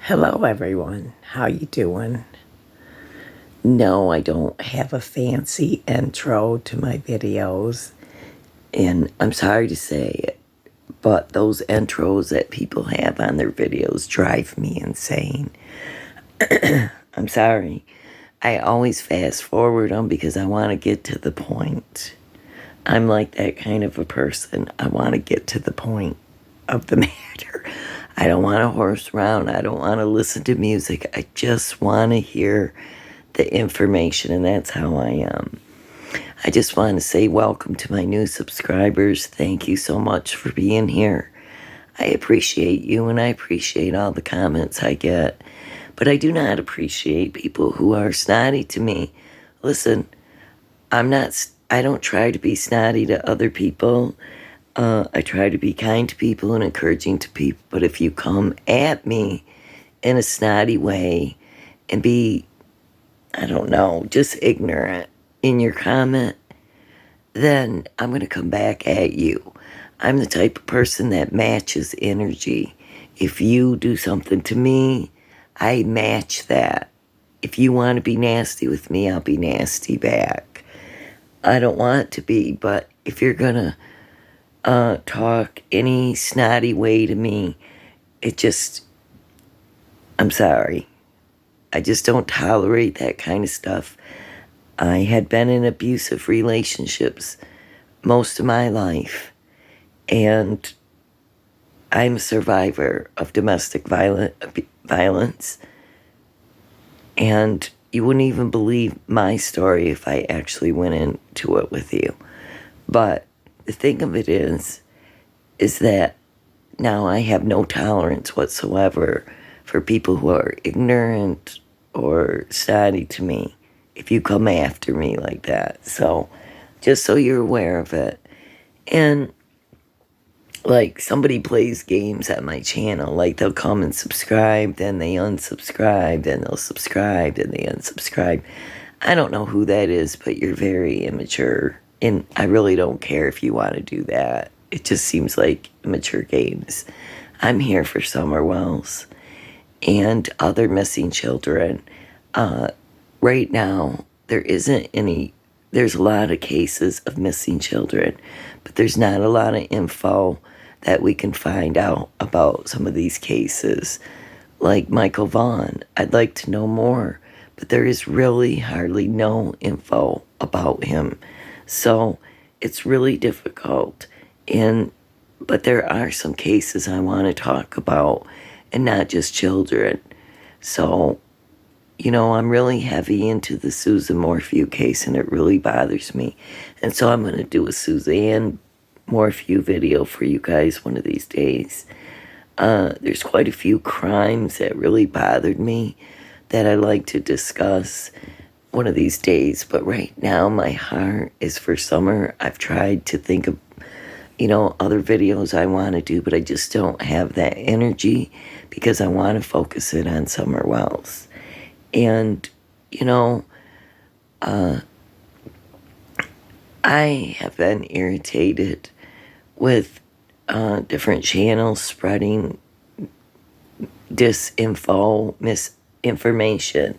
Hello everyone, how you doing? No, I don't have a fancy intro to my videos, and I'm sorry to say it, but those intros that people have on their videos drive me insane. I'm sorry. I always fast forward them because I want to get to the point. I'm like that kind of a person. I want to get to the point of the matter. I don't want to horse around. I don't want to listen to music. I just want to hear the information, and that's how I am. I just want to say welcome to my new subscribers. Thank you so much for being here. I appreciate you, and I appreciate all the comments I get. But I do not appreciate people who are snotty to me. Listen, I don't try to be snotty to other people. I try to be kind to people and encouraging to people. But if you come at me in a snotty way and be, I don't know, just ignorant in your comment, then I'm going to come back at you. I'm the type of person that matches energy. If you do something to me, I match that. If you want to be nasty with me, I'll be nasty back. I don't want to be, but if you're going to talk any snotty way to me, I'm sorry. I just don't tolerate that kind of stuff. I had been in abusive relationships most of my life, and I'm a survivor of domestic violence, and you wouldn't even believe my story if I actually went into it with you. But the thing of it is that now I have no tolerance whatsoever for people who are ignorant or snotty to me if you come after me like that. So, just so you're aware of it. And, like, somebody plays games at my channel. Like, they'll come and subscribe, then they unsubscribe, then they'll subscribe, then they unsubscribe. I don't know who that is, but you're very immature. And I really don't care if you want to do that. It just seems like immature games. I'm here for Summer Wells and other missing children. Right now, there's a lot of cases of missing children, but there's not a lot of info that we can find out about some of these cases. Like Michael Vaughn, I'd like to know more, but there is really hardly no info about him. So it's really difficult. But there are some cases I want to talk about, and not just children. So, I'm really heavy into the Susan Morphew case, and it really bothers me. And so I'm going to do a Suzanne Morphew video for you guys one of these days. There's quite a few crimes that really bothered me that I like to discuss one of these days, but right now my heart is for Summer. I've tried to think of, other videos I want to do, but I just don't have that energy because I want to focus it on Summer Wells. And, I have been irritated with different channels spreading disinfo, misinformation,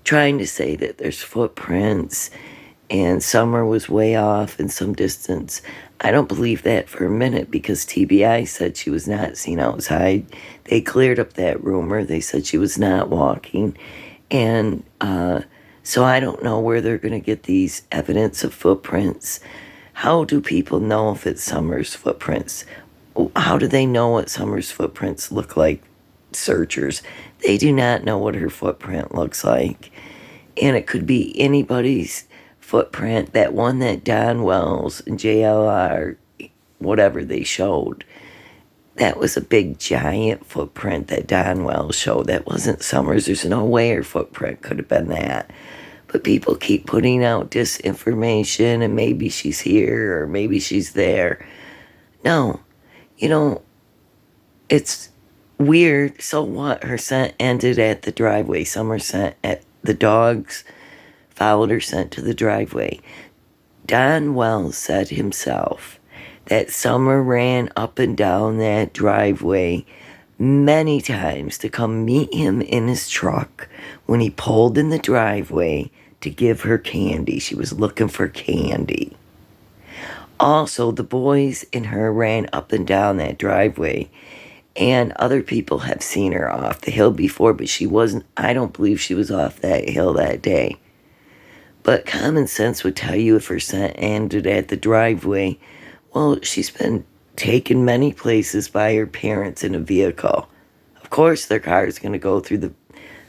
trying to say that there's footprints and Summer was way off in some distance. I don't believe that for a minute because TBI said she was not seen outside. They cleared up that rumor. They said she was not walking. And so I don't know where they're going to get these evidence of footprints. How do people know if it's Summer's footprints? How do they know what Summer's footprints look like? Searchers, they do not know what her footprint looks like. And it could be anybody's footprint. That one that Don Wells and JLR, whatever they showed, that was a big giant footprint that Don Wells showed. That wasn't Summer's. There's no way her footprint could have been that. But people keep putting out disinformation, and maybe she's here or maybe she's there. No, it's weird. So what? Her scent ended at the driveway. Summer scent at the dogs followed her scent to the driveway. Don Wells said himself that Summer ran up and down that driveway many times to come meet him in his truck when he pulled in the driveway to give her candy. She was looking for candy. Also, the boys and her ran up and down that driveway, and other people have seen her off the hill before, but she wasn't, I don't believe she was off that hill that day. But common sense would tell you if her scent ended at the driveway, well, she's been taken many places by her parents in a vehicle. Of course, their car is going to go through the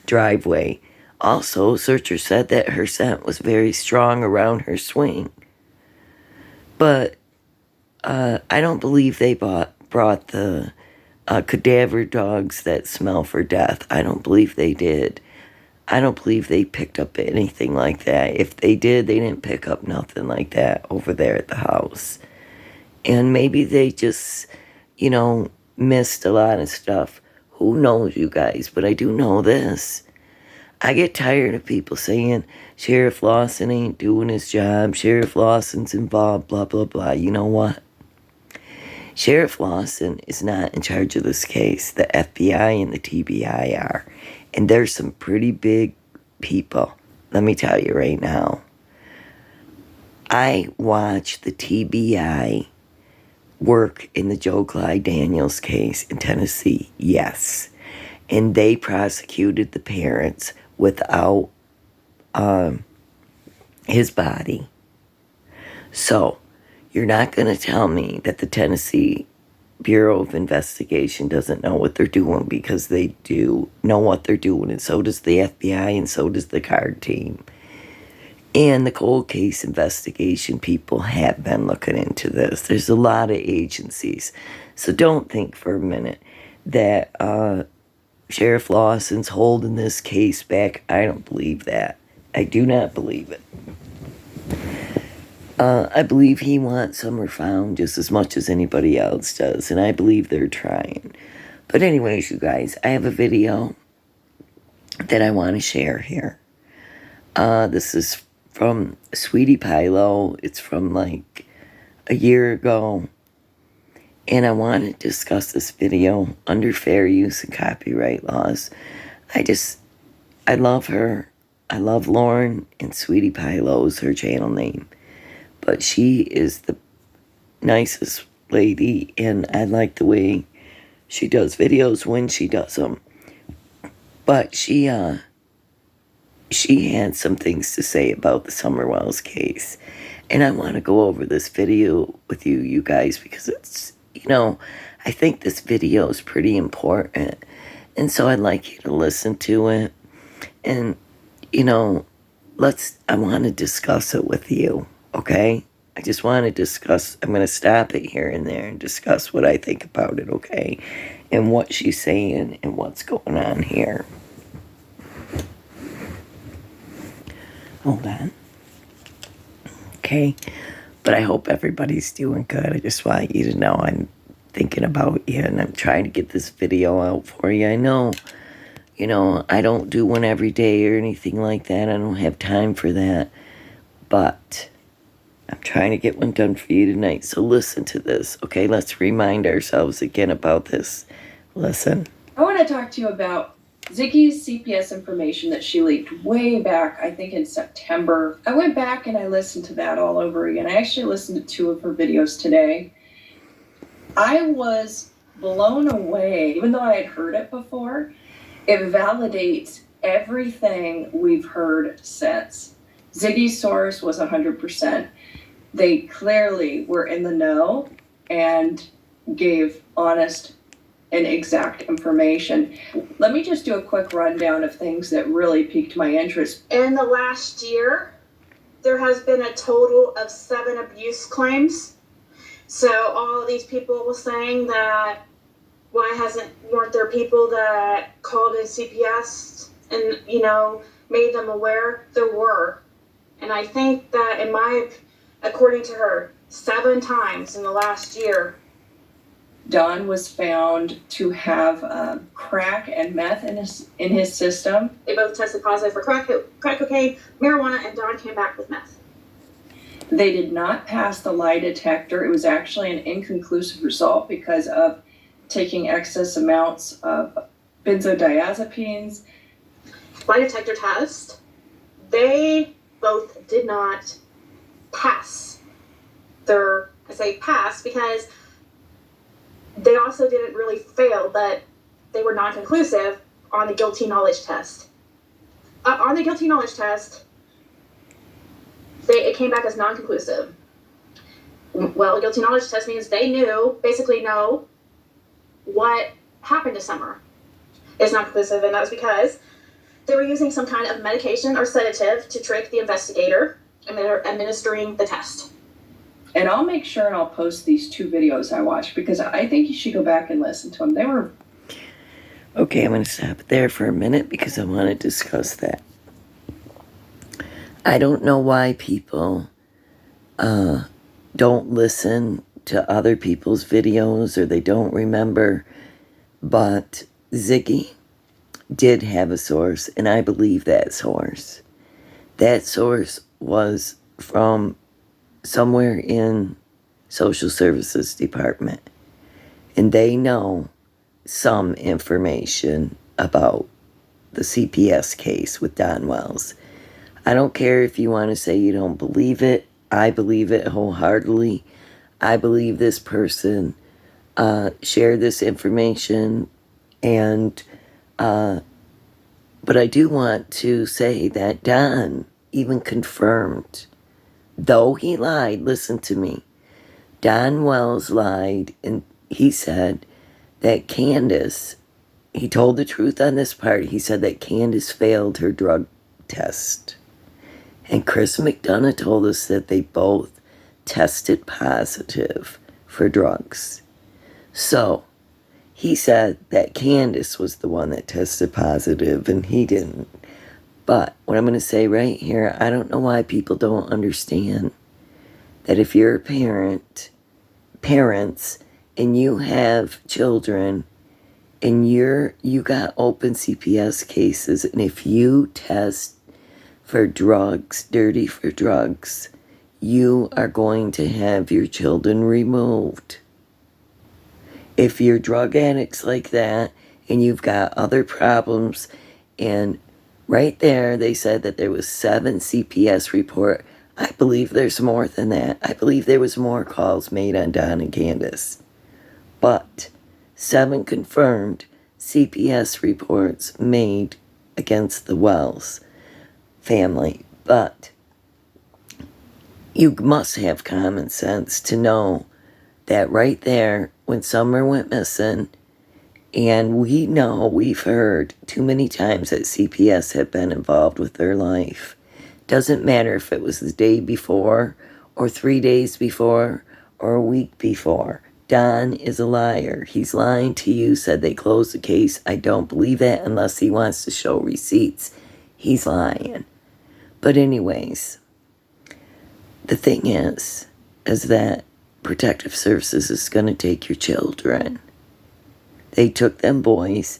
driveway. Also, searchers said that her scent was very strong around her swing. But I don't believe they brought the cadaver dogs that smell for death. I don't believe they did. I don't believe they picked up anything like that. If they did, they didn't pick up nothing like that over there at the house. And maybe they just, missed a lot of stuff. Who knows, you guys? But I do know this. I get tired of people saying Sheriff Lawson ain't doing his job. Sheriff Lawson's involved, blah, blah, blah. You know what? Sheriff Lawson is not in charge of this case. The FBI and the TBI are. And there's some pretty big people. Let me tell you right now. I watched the TBI work in the Joe Clyde Daniels case in Tennessee. Yes. And they prosecuted the parents without his body. So, you're not going to tell me that the Tennessee Bureau of Investigation doesn't know what they're doing, because they do know what they're doing, and so does the FBI, and so does the card team. And the cold case investigation people have been looking into this. There's a lot of agencies. So don't think for a minute that Sheriff Lawson's holding this case back. I don't believe that. I do not believe it. I believe he wants Summer found just as much as anybody else does, and I believe they're trying. But anyways, you guys, I have a video that I want to share here. This is from Sweetie Pilo. It's from like a year ago. And I want to discuss this video under fair use and copyright laws. I love her. I love Lauren, and Sweetie Pilo is her channel name. But she is the nicest lady, and I like the way she does videos when she does them. But she had some things to say about the Summer Wells case. And I want to go over this video with you guys, because it's, I think this video is pretty important. And so I'd like you to listen to it. And, I want to discuss it with you, okay? I just want to discuss, I'm going to stop it here and there and discuss what I think about it, okay? And what she's saying and what's going on here. Hold on. Okay. But I hope everybody's doing good. I just want you to know I'm thinking about you, and I'm trying to get this video out for you. I know, I don't do one every day or anything like that. I don't have time for that. But I'm trying to get one done for you tonight. So listen to this, okay? Let's remind ourselves again about this. Listen. I want to talk to you about Ziggy's CPS information that she leaked way back, I think in September. I went back and I listened to that all over again. I actually listened to 2 of her videos today. I was blown away, even though I had heard it before. It validates everything we've heard since. Ziggy's source was 100%. They clearly were in the know and gave honest and exact information. Let me just do a quick rundown of things that really piqued my interest. In the last year, there has been a total of 7 abuse claims. So all of these people were saying that weren't there people that called in CPS and, made them aware? There were. And I think that according to her, 7 times in the last year, Don was found to have crack and meth in his system. They both tested positive for crack cocaine, marijuana, and Don came back with meth. They did not pass the lie detector. It was actually an inconclusive result because of taking excess amounts of benzodiazepines. Lie detector test, they both did not pass I say pass because they also didn't really fail, but they were non-conclusive on the guilty knowledge test. On the guilty knowledge test, it came back as non-conclusive. Well, a guilty knowledge test means they basically know what happened to Summer. It's not conclusive, and that was because they were using some kind of medication or sedative to trick the investigator, and they're administering the test. And I'll make sure and I'll post these 2 videos I watched because I think you should go back and listen to them. They were... Okay, I'm going to stop there for a minute because I want to discuss that. I don't know why people don't listen to other people's videos or they don't remember, but Ziggy did have a source, and I believe that source. That source was from somewhere in social services department, and they know some information about the CPS case with Don Wells. I don't care if you want to say you don't believe it. I believe it wholeheartedly. I believe this person shared this information, and but I do want to say that Don even confirmed, though he lied, listen to me, Don Wells lied, and he said that Candace, he told the truth on this part, he said that Candace failed her drug test. And Chris McDonough told us that they both tested positive for drugs. So, he said that Candace was the one that tested positive and he didn't. But what I'm going to say right here, I don't know why people don't understand that if you're a parents, and you have children, and you got open CPS cases, and if you test for drugs, dirty for drugs, you are going to have your children removed. If you're drug addicts like that, and you've got other problems, and right there they said that there was 7 CPS report. I believe there's more than that. I believe there was more calls made on Don and Candace. But 7 confirmed CPS reports made against the Wells family. But you must have common sense to know that right there, when Summer went missing, and we've heard too many times that CPS had been involved with their life. Doesn't matter if it was the day before, or 3 days before, or a week before. Don is a liar. He's lying to you, said they closed the case. I don't believe it unless he wants to show receipts. He's lying. But anyways, the thing is that Protective Services is going to take your children. They took them boys,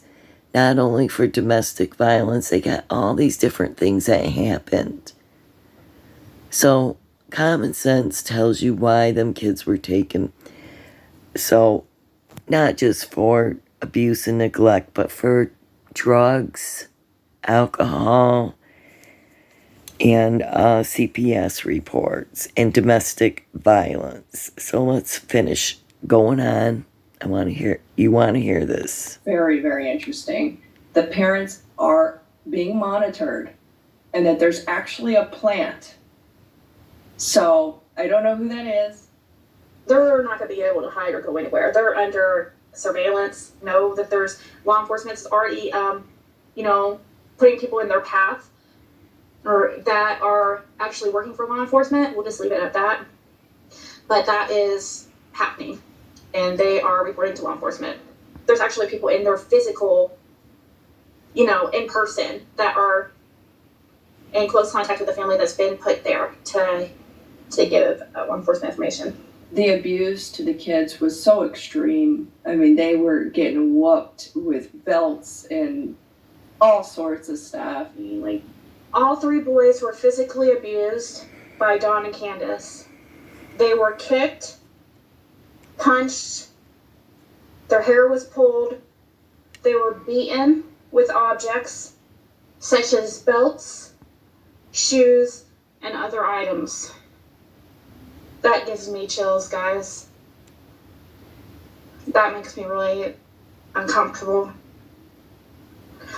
not only for domestic violence, they got all these different things that happened. So, common sense tells you why them kids were taken. So, not just for abuse and neglect, but for drugs, alcohol, and CPS reports, and domestic violence. So let's finish going on. You want to hear this. Very, very interesting. The parents are being monitored, and that there's actually a plant. So, I don't know who that is. They're not going to be able to hide or go anywhere. They're under surveillance. Know that there's law enforcement is already, putting people in their path or that are actually working for law enforcement. We'll just leave it at that. But that is happening, and they are reporting to law enforcement. There's actually people in their physical, in person that are in close contact with the family that's been put there to give law enforcement information. The abuse to the kids was so extreme. I mean, they were getting whooped with belts and all sorts of stuff. Like, all 3 boys were physically abused by Don and Candace. They were kicked, punched, Their hair was pulled. They were beaten with objects such as belts, shoes, and other items. That gives me chills, guys. That makes me really uncomfortable.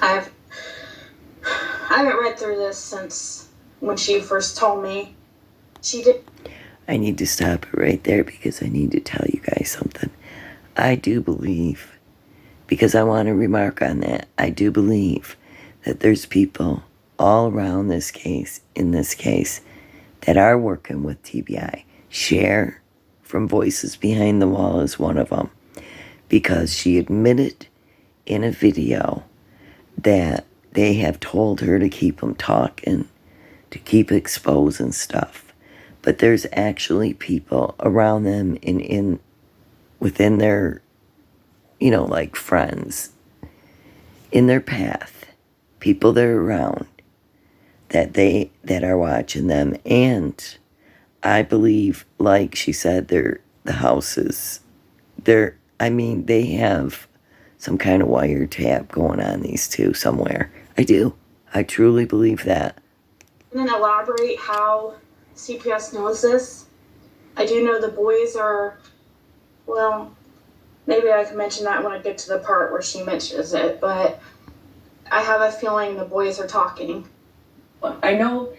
I haven't read through this since when she first told me. She did. I need to stop it right there because I need to tell you guys something. I do believe, because I want to remark on that, I do believe that there's people all around this case, in this case, that are working with TBI. Cher from Voices Behind the Wall is one of them, because she admitted in a video that they have told her to keep them talking, to keep exposing stuff. But there's actually people around them within their, like friends, in their path, people that are around, that are watching them. And I believe, like she said, the houses, they have some kind of wiretap going on, these two, somewhere. I do. I truly believe that. And then elaborate how CPS knows this. I do know the boys are, well, maybe I can mention that when I get to the part where she mentions it, but I have a feeling the boys are talking. I know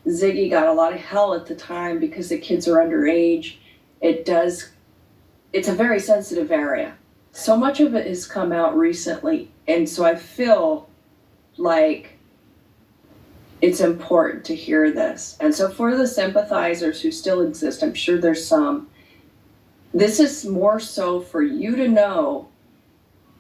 Ziggy got a lot of hell at the time because the kids are underage. It's a very sensitive area. So much of it has come out recently, and so I feel like it's important to hear this. And so for the sympathizers who still exist, I'm sure there's some, this is more so for you to know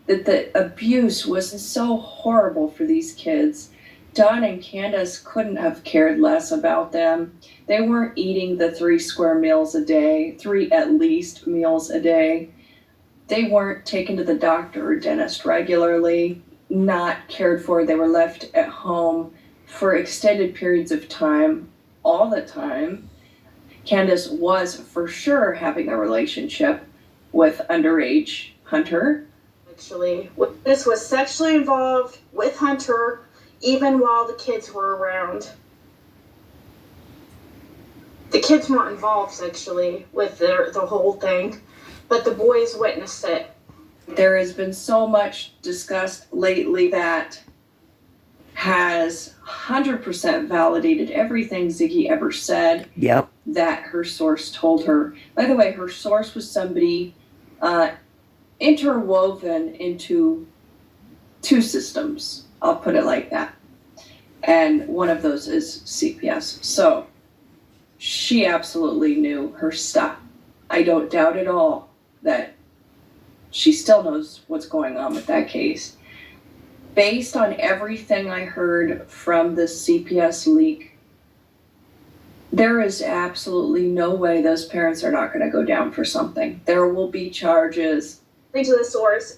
that the abuse was so horrible for these kids. Don and Candace couldn't have cared less about them. They weren't eating the 3 square meals a day, 3 at least meals a day. They weren't taken to the doctor or dentist regularly, not cared for. They were left at home for extended periods of time, all the time. Candace was for sure having a relationship with underage Hunter. Actually, this was sexually involved with Hunter even while the kids were around. The kids weren't involved sexually with the whole thing, but the boys witnessed it. There has been so much discussed lately that has 100% validated everything Ziggy ever said. Yep. That her source told her. By the way, her source was somebody interwoven into 2 systems. I'll put it like that. And one of those is CPS. So she absolutely knew her stuff. I don't doubt at all that she still knows what's going on with that case. Based on everything I heard from the CPS leak, there is absolutely no way those parents are not going to go down for something. There will be charges. To the source,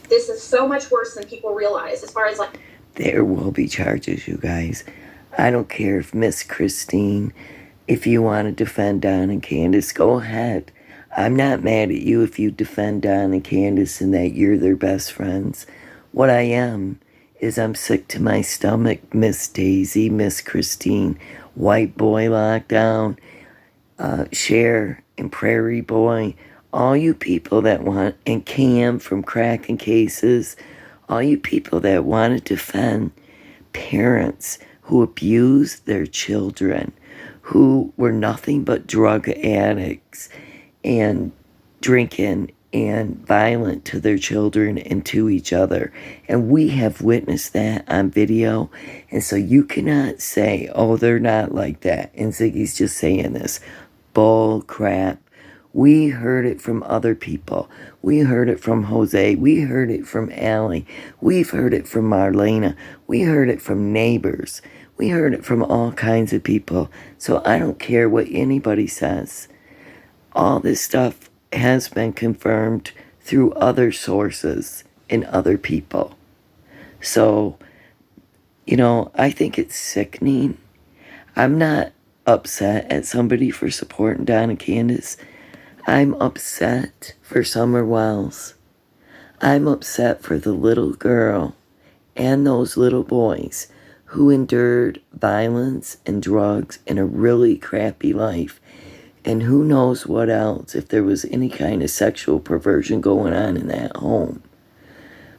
this is so much worse than people realize as far as like... There will be charges, you guys. I don't care if Miss Christine, if you want to defend Don and Candace, go ahead. I'm not mad at you if you defend Don and Candace and that you're their best friends. What I am is I'm sick to my stomach, Miss Daisy, Miss Christine, White Boy Lockdown, Cher and Prairie Boy, all you people that want, and Cam from Cracking Cases, all you people that want to defend parents who abuse their children, who were nothing but drug addicts and drinking and violent to their children and to each other. And we have witnessed that on video. And so you cannot say, oh, they're not like that. And Ziggy's just saying this. Bull crap. We heard it from other people. We heard it from Jose. We heard it from Allie. We've heard it from Marlena. We heard it from neighbors. We heard it from all kinds of people. So I don't care what anybody says. All this stuff has been confirmed through other sources and other people. So, I think it's sickening. I'm not upset at somebody for supporting Don and Candace. I'm upset for Summer Wells. I'm upset for the little girl and those little boys who endured violence and drugs and a really crappy life. And who knows what else, if there was any kind of sexual perversion going on in that home.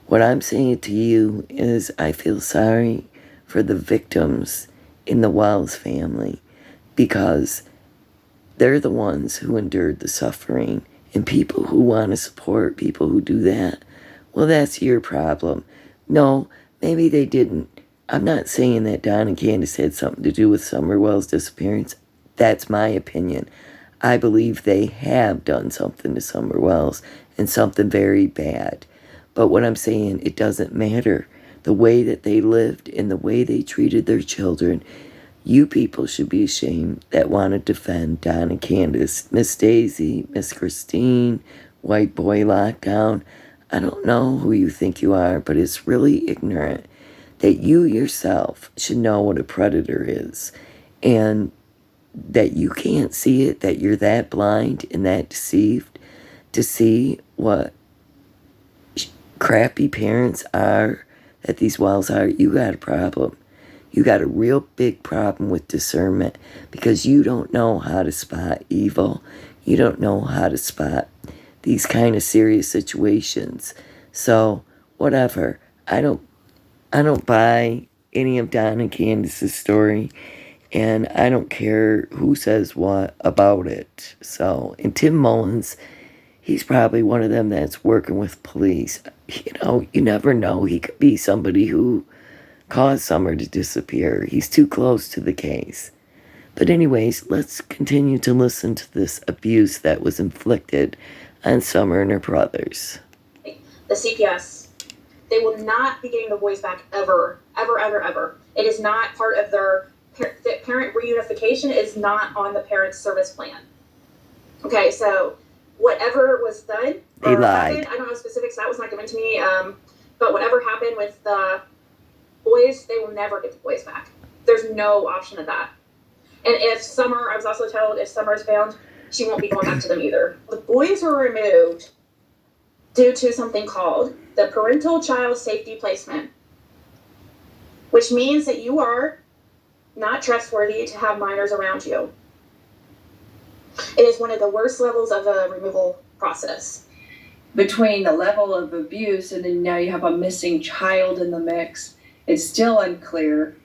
What I'm saying to you is I feel sorry for the victims in the Wells family, because they're the ones who endured the suffering. And people who want to support people who do that, well, that's your problem. No, maybe they didn't. I'm not saying that Don and Candace had something to do with Summer Wells' disappearance. That's my opinion. I believe they have done something to Summer Wells, and something very bad. But what I'm saying, it doesn't matter. The way that they lived and the way they treated their children, you people should be ashamed that want to defend Don and Candace, Miss Daisy, Miss Christine, White Boy Lockdown. I don't know who you think you are, but it's really ignorant that you yourself should know what a predator is, and that you can't see it, that you're that blind and that deceived to see what crappy parents are, that these Wells are. You got a problem. You got a real big problem with discernment, because you don't know how to spot evil. You don't know how to spot these kind of serious situations. So whatever. I don't buy any of Don and Candace's story, and I don't care who says what about it. So, and Tim Mullins, he's probably one of them that's working with police. You never know. He could be somebody who caused Summer to disappear. He's too close to the case. But anyways, let's continue to listen to this abuse that was inflicted on Summer and her brothers. The CPS, they will not be getting the boys back ever, ever, ever, ever. It is not part of their parent reunification. It is not on the parent service plan. Okay, so whatever was done, they lied. Happened, I don't know specifics, that was not given to me, but whatever happened with the boys, they will never get the boys back. There's no option of that. And if Summer, I was also told, if Summer is found, she won't be going back to them either. The boys were removed due to something called the Parental Child Safety Placement, which means that you are not trustworthy to have minors around you. It is one of the worst levels of a removal process. Between the level of abuse and then now you have a missing child in the mix, it's still unclear,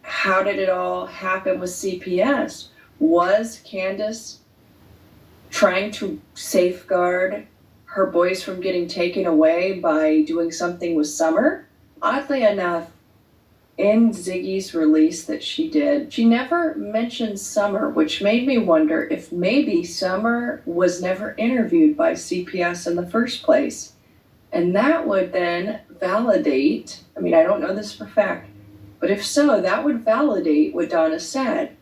how did it all happen with CPS? Was Candace trying to safeguard her boys from getting taken away by doing something with Summer? Oddly enough, in Ziggy's release that she did, she never mentioned Summer, which made me wonder if maybe Summer was never interviewed by CPS in the first place. And that would then validate, I don't know this for a fact, but if so, that would validate what Donna said.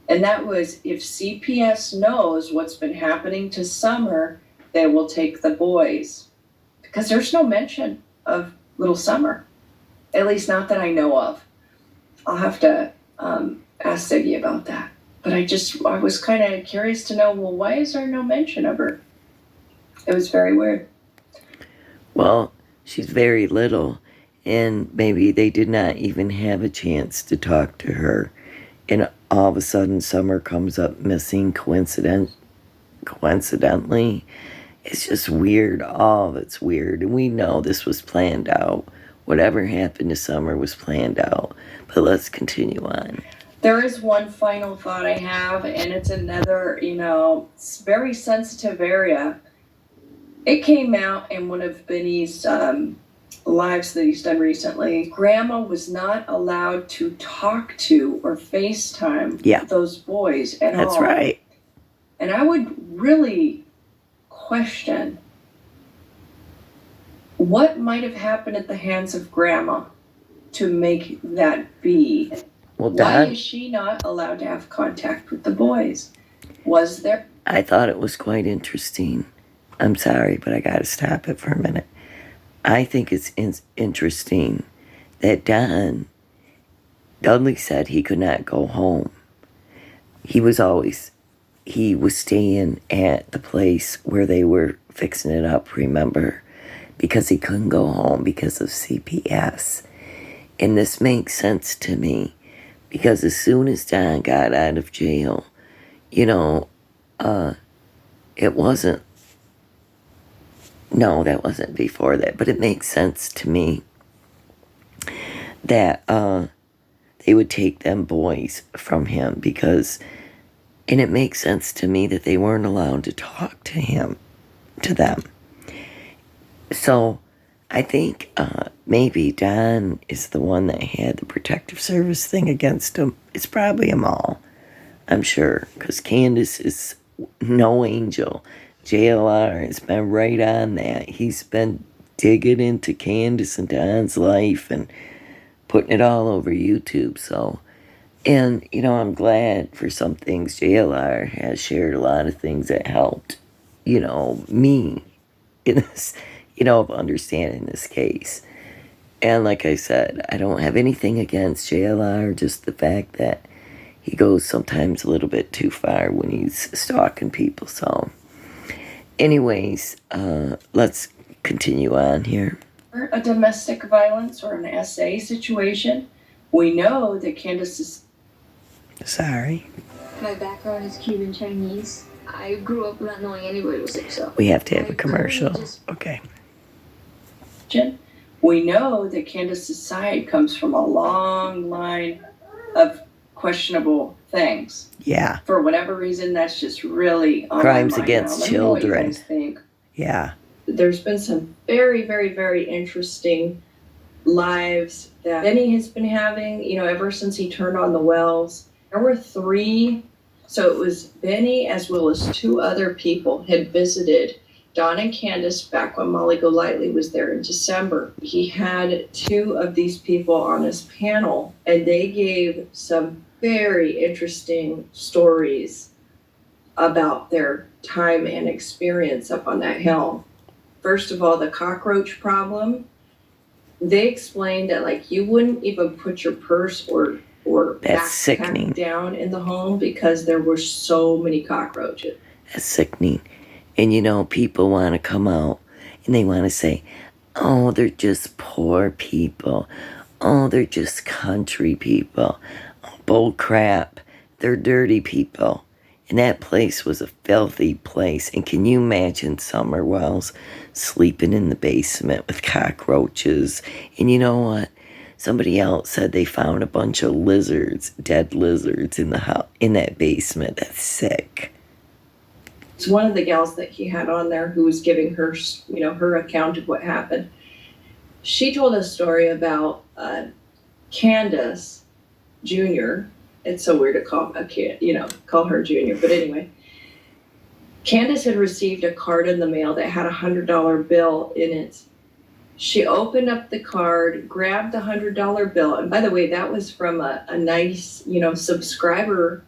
And that was, if CPS knows what's been happening to Summer, they will take the boys. Because there's no mention of little Summer. At least not that I know of. I'll have to ask Ziggy about that. But I was kind of curious to know, well, why is there no mention of her? It was very weird. Well, she's very little, and maybe they did not even have a chance to talk to her. And all of a sudden, Summer comes up missing coincidentally. It's just weird. All of it's weird. And we know this was planned out. Whatever happened to Summer was planned out. But let's continue on. There is one final thought I have, and it's another, very sensitive area. It came out in one of Benny's lives that he's done recently. Grandma was not allowed to talk to or FaceTime those boys at all. That's right. And I would really question what might have happened at the hands of Grandma to make that be. Well, why is she not allowed to have contact with the boys? Was there? I thought it was quite interesting. I'm sorry, but I got to stop it for a minute. I think it's interesting that Dudley said he could not go home. He was always he was staying at the place where they were fixing it up, remember? Because he couldn't go home because of CPS. And this makes sense to me because as soon as Don got out of jail, you know, it wasn't, no, that wasn't before that, but it makes sense to me that they would take them boys from him because, and it makes sense to me that they weren't allowed to talk to them. So I think maybe Don is the one that had the protective service thing against him. It's probably them all, I'm sure, because Candace is no angel. JLR has been right on that. He's been digging into Candace and Don's life and putting it all over YouTube. So, and I'm glad for some things JLR has shared a lot of things that helped, me in this, of understanding this case. And like I said, I don't have anything against JLR, just the fact that he goes sometimes a little bit too far when he's stalking people. So, anyways, let's continue on here. A domestic violence or an SA situation, we know that Candace is... Sorry. My background is Cuban Chinese. I grew up not knowing anybody was sick, so... We have to have a commercial. Okay. We know that Candace's side comes from a long line of questionable things. Yeah. For whatever reason, that's just really on crimes my mind against now. children. Let me know what you guys think. Yeah. There's been some very, very, very interesting lives that Benny has been having, ever since he turned on the wells. There were 3, so it was Benny as well as 2 other people had visited Don and Candace back when Molly Golightly was there in December. He had 2 of these people on his panel, and they gave some very interesting stories about their time and experience up on that hill. First of all, the cockroach problem. They explained that you wouldn't even put your purse or That's backpack sickening. down in the home because there were so many cockroaches. That's sickening. And people want to come out and they want to say, oh, they're just poor people. Oh, they're just country people. Oh, bull crap. They're dirty people. And that place was a filthy place. And can you imagine Summer Wells sleeping in the basement with cockroaches? And you know what? Somebody else said they found a bunch of lizards, dead lizards in the house, in that basement. That's sick. It's one of the gals that he had on there who was giving her, her account of what happened. She told a story about Candace Jr. It's so weird to call a kid, call her Junior. But anyway, Candace had received a card in the mail that had a $100 bill in it. She opened up the card, grabbed the $100 bill. And by the way, that was from a nice, subscriber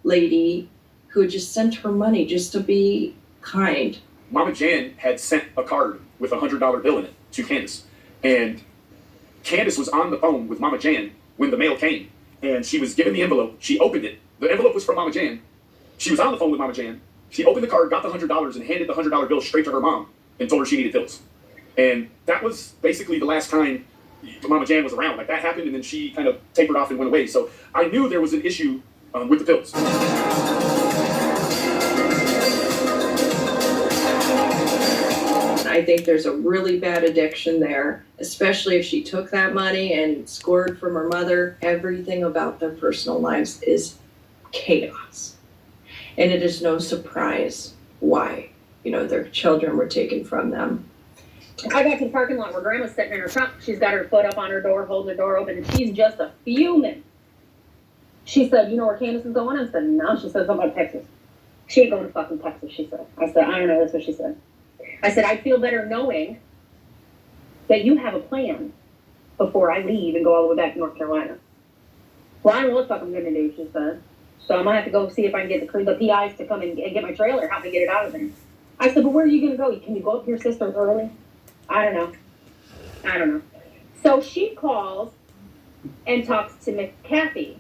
lady who had just sent her money just to be kind. Mama Jan had sent a card with a $100 bill in it to Candace. And Candace was on the phone with Mama Jan when the mail came. And she was given the envelope. She opened it. The envelope was from Mama Jan. She was on the phone with Mama Jan. She opened the card, got the $100, and handed the $100 bill straight to her mom and told her she needed pills. And that was basically the last time Mama Jan was around. That happened, and then she kind of tapered off and went away. So I knew there was an issue with the pills. I think there's a really bad addiction there, especially if she took that money and scored from her mother. Everything about their personal lives is chaos. And it is no surprise why, their children were taken from them. I got to the parking lot where Grandma's sitting in her trunk. She's got her foot up on her door, holding the door open, and she's just a fuming. She said, you know where Candace is going? I said, no. She said, something about Texas. She ain't going to fucking Texas, she said. I said, I don't know, that's what she said. I said, I'd feel better knowing that you have a plan before I leave and go all the way back to North Carolina. Well, I don't know what the fuck I'm going to do, she said. So I'm going to have to go see if I can get the PIs to come and get my trailer, help me get it out of there. I said, but where are you going to go? Can you go up to your sister's early? I don't know. So she calls and talks to Miss Kathy,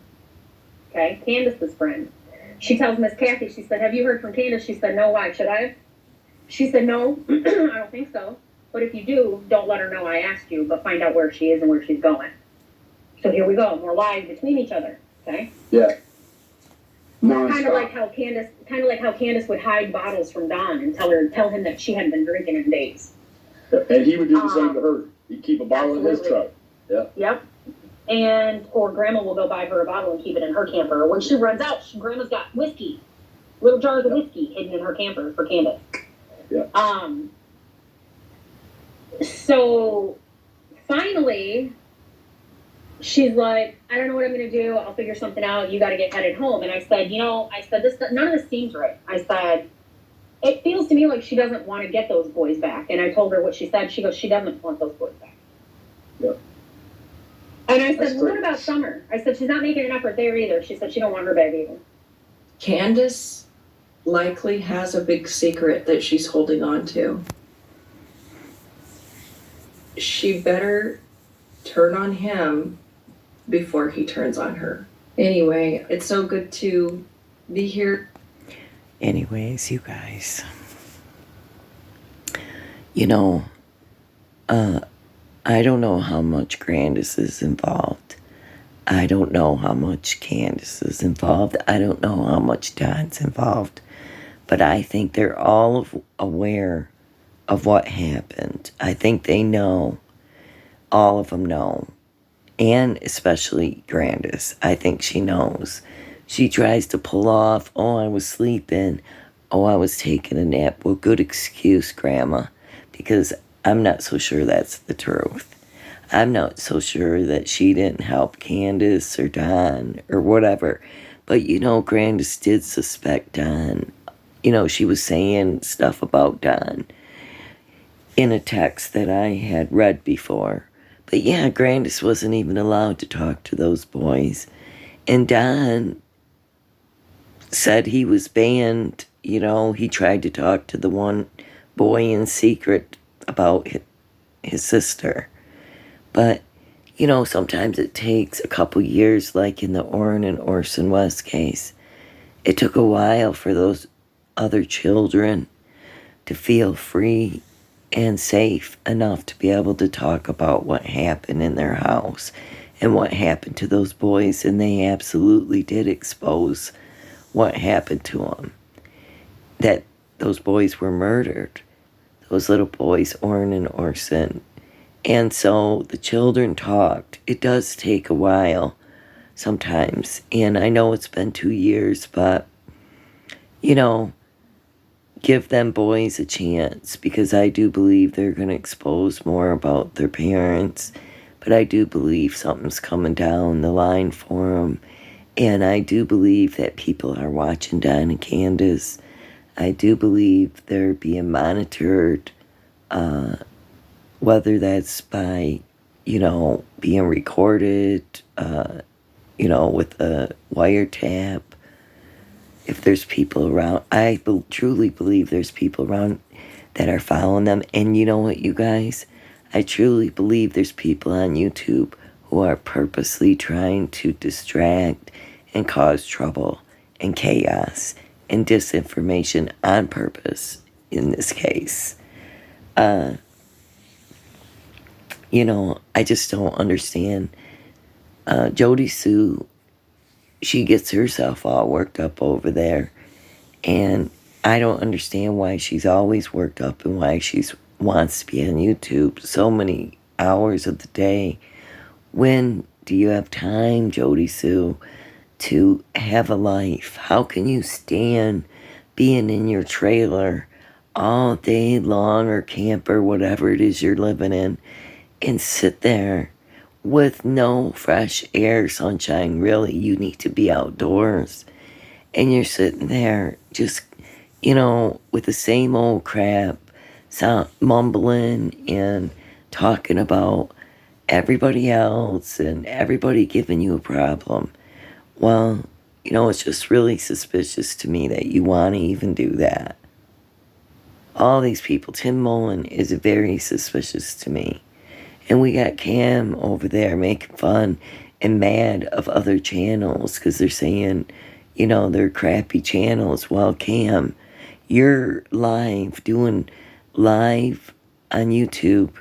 okay, Candace's friend. She tells Miss Kathy, she said, have you heard from Candace? She said, no, why? Should I? She said, no, I don't think so. But if you do, don't let her know I asked you, but find out where she is and where she's going. So here we go. We're lying between each other. Okay? Yeah. Kind of like how Candace would hide bottles from Don and tell him that she hadn't been drinking in days. And he would do the same to her. He'd keep a bottle in his truck. Yeah. Yep. Or Grandma will go buy her a bottle and keep it in her camper. Or when she runs out, Grandma's got whiskey, little jars of whiskey hidden in her camper for Candace. Yeah. So finally, she's like, I don't know what I'm going to do. I'll figure something out. You got to get headed home. And I said, none of this seems right. I said, it feels to me like she doesn't want to get those boys back. And I told her what she said. She goes, she doesn't want those boys back. Yeah. And I said, well, what about Summer? I said, she's not making an effort there either. She said she don't want her back either. Candace likely has a big secret that she's holding on to. She better turn on him before he turns on her. Anyway, it's so good to be here. Anyways, you guys. You know, I don't know how much Candace is involved. I don't know how much Candace is involved. I don't know how much Don's involved. But I think they're all aware of what happened. I think they know. All of them know. And especially Candace. I think she knows. She tries to pull off, oh, I was sleeping. Oh, I was taking a nap. Well, good excuse, Grandma. Because I'm not so sure that's the truth. I'm not so sure that she didn't help Candace or Don or whatever. But, Candace did suspect Don. She was saying stuff about Don in a text that I had read before. But yeah, Candace wasn't even allowed to talk to those boys. And Don said he was banned. He tried to talk to the one boy in secret about his sister. But, sometimes it takes a couple years, like in the Orrin and Orson West case. It took a while for those other children to feel free and safe enough to be able to talk about what happened in their house and what happened to those boys. And they absolutely did expose what happened to them. That those boys were murdered. Those little boys, Orrin and Orson. And so the children talked. It does take a while sometimes. And I know it's been 2 years, but, give them boys a chance, because I do believe they're going to expose more about their parents. But I do believe something's coming down the line for them. And I do believe that people are watching Don and Candace. I do believe they're being monitored, whether that's by, being recorded, with a wiretap. If there's people around, I truly believe there's people around that are following them. And you know what, you guys? I truly believe there's people on YouTube who are purposely trying to distract and cause trouble and chaos and disinformation on purpose in this case. I just don't understand. Jody Sue, she gets herself all worked up over there. And I don't understand why she's always worked up and why she wants to be on YouTube so many hours of the day. When do you have time, Jody Sue, to have a life? How can you stand being in your trailer all day long, or camper, whatever it is you're living in, and sit there with no fresh air, sunshine? Really, you need to be outdoors. And you're sitting there just, with the same old crap, mumbling and talking about everybody else and everybody giving you a problem. Well, it's just really suspicious to me that you want to even do that. All these people, Tim Mullen is very suspicious to me. And we got Cam over there making fun and mad of other channels because they're saying, their crappy channels. Well, Cam, you're doing live on YouTube,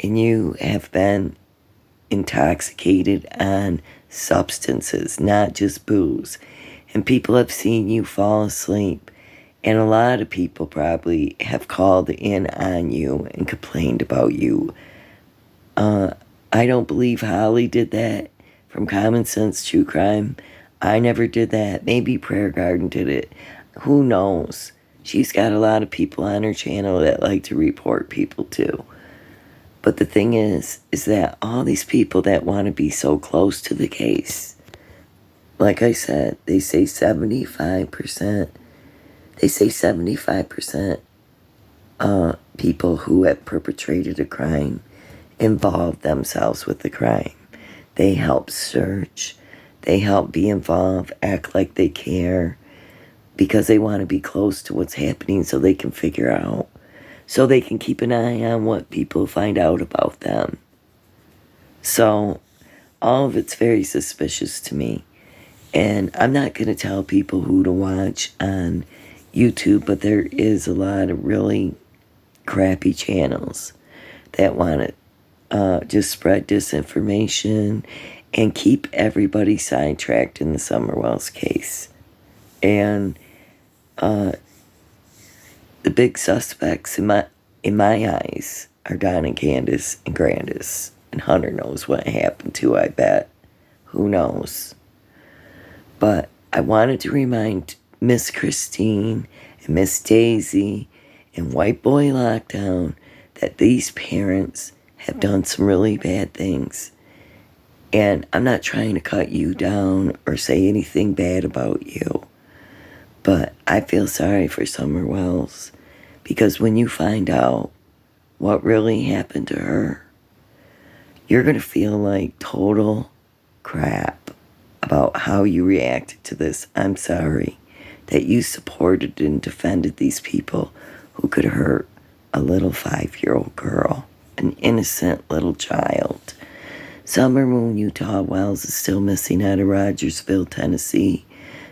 and you have been intoxicated on substances, not just booze. And people have seen you fall asleep. And a lot of people probably have called in on you and complained about you. I don't believe Holly did that from Common Sense True Crime. I never did that. Maybe Prayer Garden did it. Who knows? She's got a lot of people on her channel that like to report people too. But the thing is that all these people that want to be so close to the case, like I said, they say 75%. They say 75% people who have perpetrated a crime involve themselves with the crime. They help search. They help be involved, act like they care, because they want to be close to what's happening so they can figure out, so they can keep an eye on what people find out about them. So all of it's very suspicious to me. And I'm not going to tell people who to watch on YouTube, but there is a lot of really crappy channels that want to just spread disinformation and keep everybody sidetracked in the Summerwells case. And the big suspects in my eyes are Don and Candace and Grandis. And Hunter knows what happened too, I bet. Who knows? But I wanted to remind Miss Christine and Miss Daisy and White Boy Lockdown that these parents have done some really bad things. And I'm not trying to cut you down or say anything bad about you. But I feel sorry for Summerwells, because when you find out what really happened to her, you're going to feel like total crap about how you reacted to this. I'm sorry that you supported and defended these people who could hurt a little 5-year-old girl, an innocent little child. Summer Moon Utah Wells is still missing out of Rogersville, Tennessee.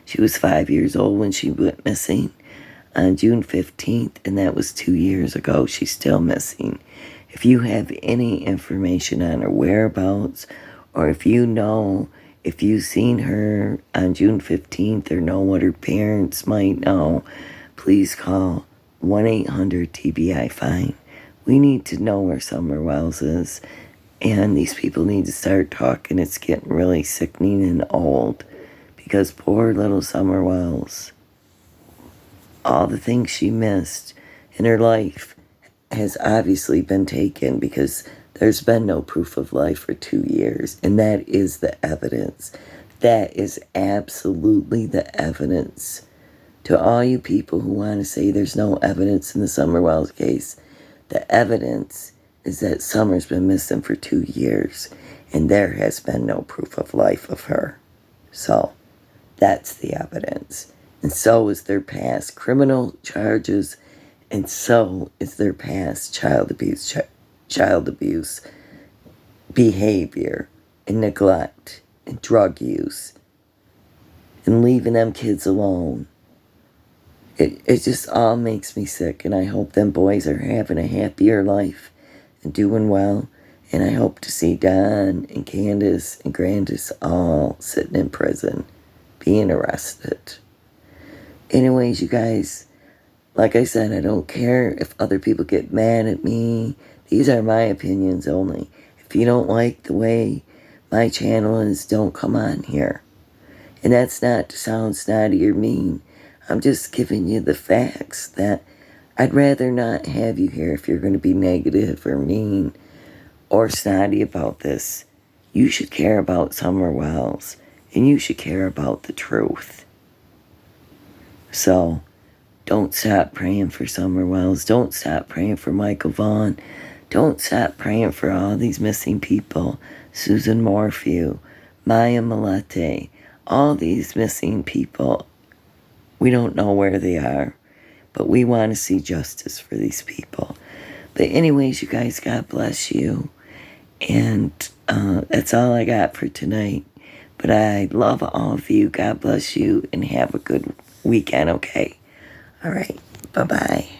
She was 5 years old when she went missing on June 15th, and that was 2 years ago. She's still missing. If you have any information on her whereabouts, or if you've seen her on June 15th or know what her parents might know, please call 1-800-TBI-FINE. We need to know where Summerwells is, and these people need to start talking. It's getting really sickening and old, because poor little Summerwells, all the things she missed in her life has obviously been taken, because there's been no proof of life for 2 years, and that is the evidence. That is absolutely the evidence. To all you people who want to say there's no evidence in the Summerwells case, the evidence is that Summer's been missing for 2 years, and there has been no proof of life of her. So, that's the evidence. And so is their past criminal charges, and so is their past child abuse behavior and neglect and drug use and leaving them kids alone. It just all makes me sick, and I hope them boys are having a happier life and doing well. And I hope to see Don and Candace and Grandis all sitting in prison, being arrested. Anyways, you guys, like I said, I don't care if other people get mad at me. These are my opinions only. If you don't like the way my channel is, don't come on here. And that's not to sound snotty or mean. I'm just giving you the facts that I'd rather not have you here if you're going to be negative or mean or snotty about this. You should care about Summerwells, and you should care about the truth. So, don't stop praying for Summerwells. Don't stop praying for Michael Vaughn. Don't stop praying for all these missing people. Susan Morphew, Maya Malete, all these missing people. We don't know where they are, but we want to see justice for these people. But anyways, you guys, God bless you. And that's all I got for tonight. But But I love all of you. God bless you and have a good weekend, okay? All right. Bye-bye.